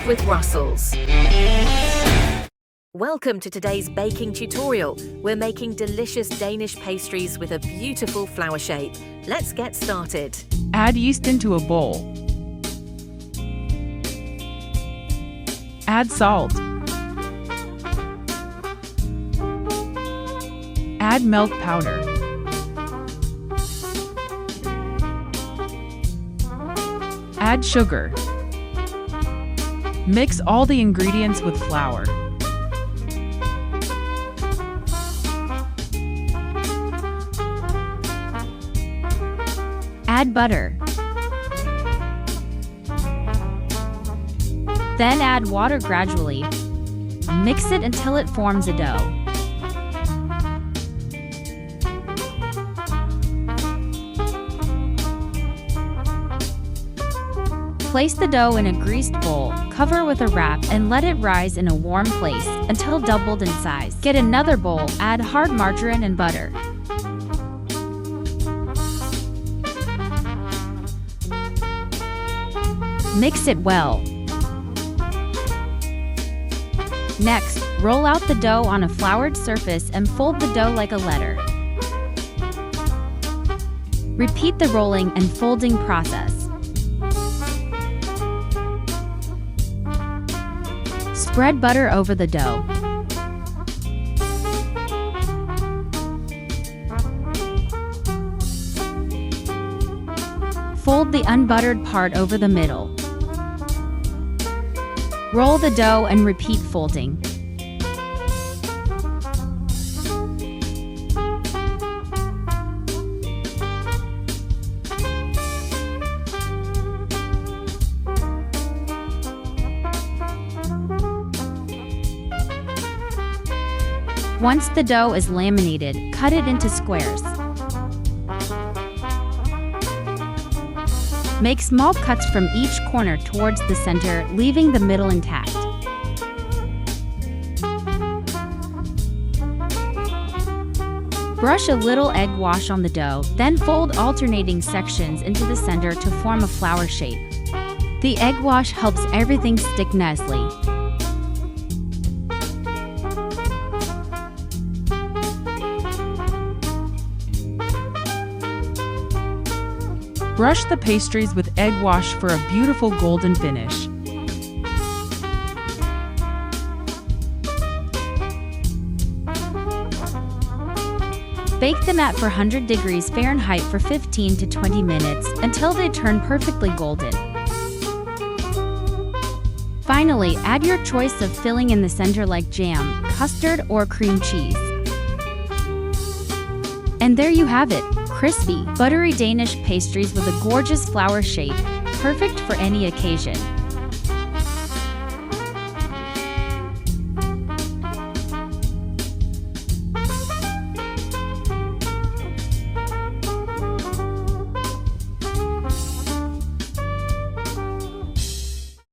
serve with Russels. Welcome to today's baking tutorial. We're making delicious Danish pastries with a beautiful flower shape. Let's get started. Add yeast into a bowl. Add salt. Add milk powder. Add sugar. Mix all the ingredients with flour. Add butter. Then add water gradually. Mix it until it forms a dough. Place the dough in a greased bowl, cover with a wrap, and let it rise in a warm place until doubled in size. Get another bowl, add hard margarine and butter. Mix it well. Next, roll out the dough on a floured surface and fold the dough like a letter. Repeat the rolling and folding process. Spread butter over the dough. Fold the unbuttered part over the middle. Roll the dough and repeat folding. Once the dough is laminated, cut it into squares. Make small cuts from each corner towards the center, leaving the middle intact. Brush a little egg wash on the dough, then fold alternating sections into the center to form a flower shape. The egg wash helps everything stick nicely. Brush the pastries with egg wash for a beautiful golden finish. Bake them at 400 degrees Fahrenheit for 15 to 20 minutes until they turn perfectly golden. Finally, add your choice of filling in the center like jam, custard, or cream cheese. And there you have it. Crispy, buttery Danish pastries with a gorgeous flower shape, perfect for any occasion.